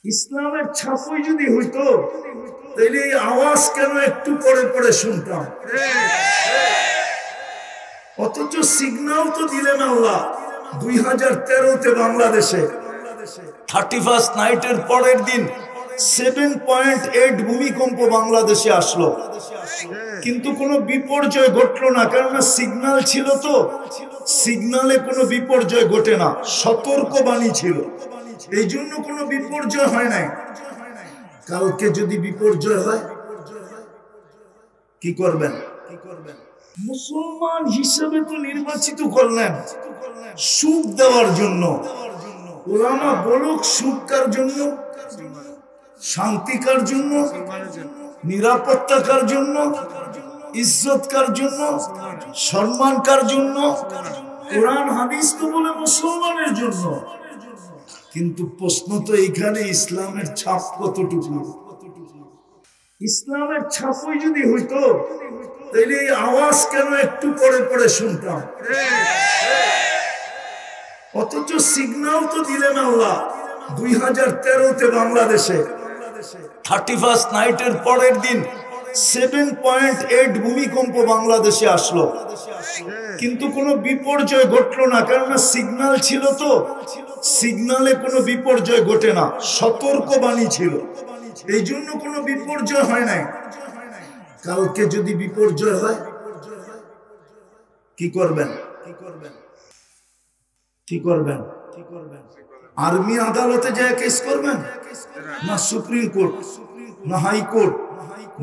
ইসলামের ছাপই যদি হইতো তাহলে এই আওয়াজ কেন একটু পরে পরে শুনতাম। অথচ সিগন্যাল তো দিলেন আল্লাহ 2013-তে বাংলাদেশে 31st নাইটের পরের দিন 7.8 ভূমিকম্প বাংলাদেশে আসলো, কিন্তু কোনো বিপর্যয় ঘটলো না, কারণ সিগন্যাল ছিল। তো সিগন্যালে কোনো বিপর্যয় ঘটে না, সতর্কবাণী ছিল, এই জন্য কোনো বিপর্যয় হয় নাই। কালকে যদি বিপর্যয় হয় কি করবেন? মুসলমান হিসেবে তো নির্বাচিত করলেন সুখ দেওয়ার জন্য। ওলামা বলুক সুখ কার জন্য? শান্তি কার জন্য? নিরাপত্তা কার জন্য? ইজ্জত কার জন্য? সম্মান কার জন্য? কোরআন হাদিস তো বলে মুসলমানের জন্য। কিন্তু প্রশ্ন তো এইখানে, ইসলামের ছাপ কতটুকু? ইসলামের ছাপই যদি হইতো তাহলে এই আওয়াজ কেন একটু পরে পরে শুনতাম। অথচ সিগন্যাল তো দিলেন আল্লাহ 2013-তে বাংলাদেশে 31st নাইটের পরের দিন 7.8 ভূমিকম্প বাংলাদেশে আসলো, কিন্তু কোনো বিপর্যয় ঘটলো না, কারণ সিগন্যাল ছিল। তো সিগন্যালে কোনো বিপর্যয় ঘটে না, সতর্কবাণী ছিল, এই জন্য কোনো বিপর্যয় হয় নাই। কালকে যদি বিপর্যয় হয় কি করবেন? কি করবেন? আর্মি আদালতে যায় কেস করবেন, না সুপ্রিম কোর্ট, না হাইকোর্ট,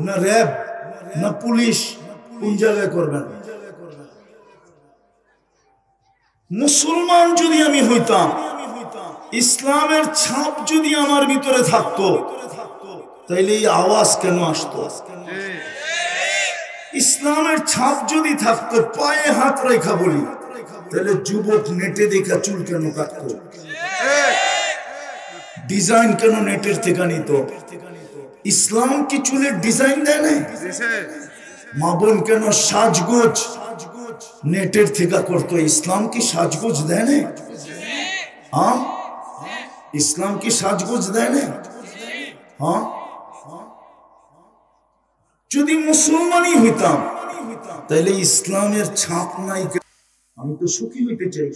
না র্যাব, না পুলিশ? কোন জায়গায় করবেন? মুসলমান যদি আমি হইতাম, ইসলামের ছাপ যদি আমার ভিতরে থাকতো, তাইলে এই আওয়াজ কেন আসতো? ইসলামের ছাপ যদি থাকতো, পায়ে হাত রেখা বলি, তাহলে যুবক নেটে দেখা চুল কেন কাটতো? ডিজাইন কেন নেটের থেকে নিত? ইসলাম কি চুলের ডিজাইন দেয় না? মা বোন কেন সাজগোজ নেটের থেকে করতো? ইসলাম কি সাজগোজ দেয় না? হ্যাঁ, ইসলাম কি সাজগোজ দেয় না? হ্যাঁ, যদি মুসলমানই হইতাম তাহলে ইসলামের ছাপ নাই। আমি তো সুখী হইতে চাই,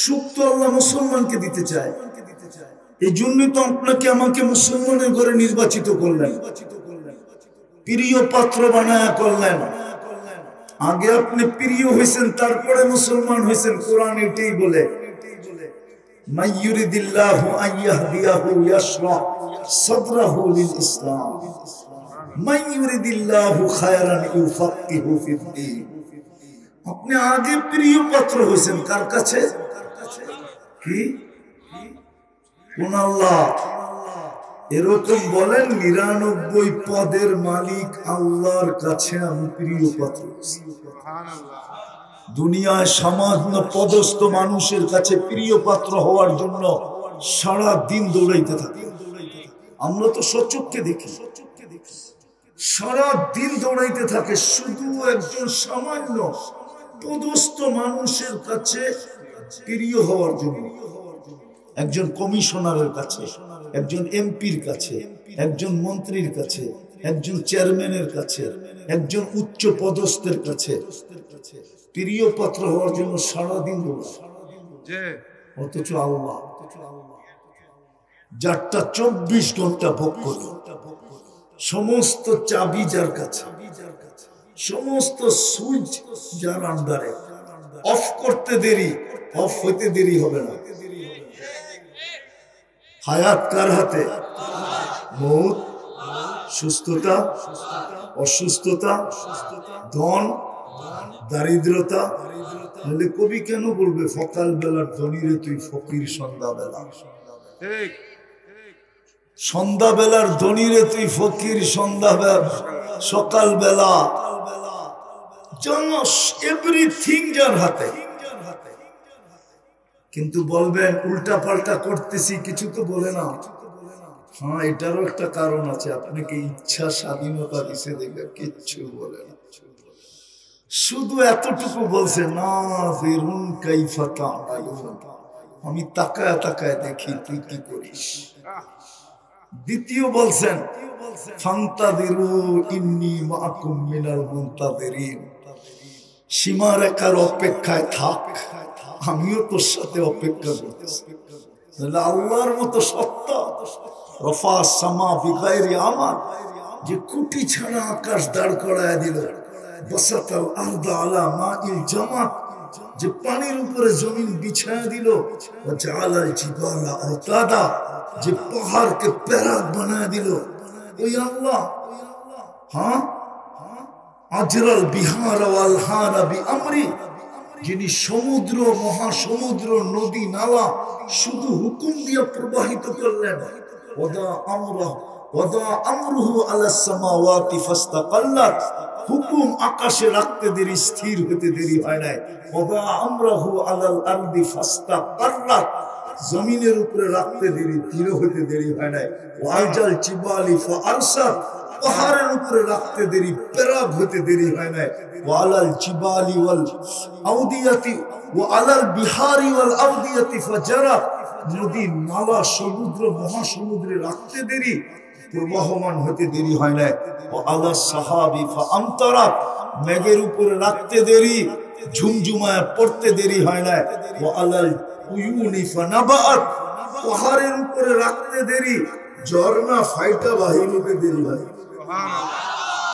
সুখ তো আল্লাহ মুসলমানকে দিতে চায়। এই জন্যই তো আপনাকে আমাকে মুসলমানের ঘরে নির্বাচিত করলেন, প্রিয় পাত্র বানায়া করলেন। আগে আপনি প্রিয় হয়েছেন, তারপরে মুসলমান হয়েছেন। কোরআন এটাই বলে, মাইয়ুরিদিল্লাহু আইয়াহদিয়াহু ইয়াশরাহ সাদরাহু লিল ইসলাম মাইয়ুরিদিল্লাহু খায়রান ইউফাক্কিহু ফিদ্দীন। আপনি আগে প্রিয় পাত্র হয়েছেন কার কাছে? কি কোন আল্লাহ? এরকম বলেন 99 পদের মালিক আল্লাহর কাছে আমি প্রিয় পাত্র। দুনিয়ায় সামান্য পদস্থ মানুষের কাছে প্রিয় পাত্র হওয়ার জন্য সারা দিন দৌড়াইতে থাকি। আমরা তো সচক্ষে দেখি, সারা দিন দৌড়াইতে থাকে শুধু একজন সামান্য পদস্থ মানুষের কাছে প্রিয় হওয়ার জন্য। একজন কমিশনারের কাছে, একজন এমপির কাছে, একজন মন্ত্রীর কাছে, একজন চেয়ারম্যানের কাছে, একজন উচ্চ পদস্থের কাছে প্রিয় পাত্র হওয়ার জন্য সারাদিন দৌড়ায়। অথচ আল্লাহ যারটা 24 ঘন্টা ভোগ করে, সমস্ত চাবি যার কাছে, সমস্ত সুইচ যার আন্ডারে, অফ করতে দেরি, অফ হইতে দেরি হবে না। হায়াত কার হাতে? মৌত, সুস্থতা, অসুস্থতা, ধন, দারিদ্রতা। তাহলে কবি কেন বলবে সকাল বেলার ধনীরে তুই ফকির সন্ধ্যাবেলা? সন্ধ্যাবেলার ধনীরে তুই ফকির সন্ধ্যাবেলা, সকালবেলা। এভরিথিং যার হাতে। কিন্তু বলবেন উল্টা পাল্টা করতেছি, কিছু তো বলে না। হ্যাঁ, এটারও একটা কারণ আছে, আপনাকে ইচ্ছা স্বাধীনতা দিছে দেখে কিচ্ছু বলে না। শুধু এতটুকু বলছে না ফিরুন কাইফা তা'মালুন, আমি তাকায় তাকায় দেখি তুই কি করিস। দ্বিতীয় বলছেন ফান্তাদিরু ইন্নী মাআকুম মিনাল মুনতাদিরিন, সীমারেখার অপেক্ষায় থাক, আমিও তোর সাথে অপেক্ষা করতেছি। আল্লাহর মতো সত্তা রফা সামা বিগাইরি আমাল, যে কুটি ছাড়া আকাশ দাঁড় করায় দিল, বাসাতাল আরদা আলা মাইল জামাত, যে পানির উপরে জমিন বিছায়া দিল, ওয়া জাআলাল জিবালা আওতাদা, যে পাহাড়কে প্যারাক বানায় দিল, ওই আল্লাহ। হ্যাঁ, আজরাল বিহার ওয়াল হারা বিআমরি, যিনি সমুদ্র মহাসমুদ্র নদী নালা শুধু হুকুম দিয়ে প্রবাহিত করলেন। ওয়াদা আমরুহু আলাস সামাওয়াতি ফাস্তাকাল্লাত, হুকুম আকাশে রাখতে দেরি, স্থির হতে দেরি হয় নাই। ওয়াদা আমরুহু আলাল আরদি ফাস্তাকাররাত, জমিনের উপরে রাখতে দেরি, স্থির হতে দেরি হয় নাই। ওয়াজাল জিবালি ফাআরসাত, পাহাড়ের উপরে রাখতে দেরি, প্যারাগ হতে দেরি হয় নাই। ওয়ালাল জিবালি ওয়াল আউদিয়াতি ওয়া আলাল বিহারি ওয়াল আউদিয়াতি ফাজারা, নদী নালা সমুদ্র মহাসমুদ্রে রাখতে দেরি, প্রবাহমান হতে দেরি হয় না। ও আলা সাহাবি ফাআমতারাত, মেঘের উপরে রাখতে দেরি, ঝুমঝুমায় পড়তে দেরি হয় না। ও আলাল উয়ুনি ফানাবাত, পাহাড়ের উপরে রাখতে দেরি, ঝর্ণা ফাইটা বাহির হতে দেরি হয়। সুবহানাল্লাহ।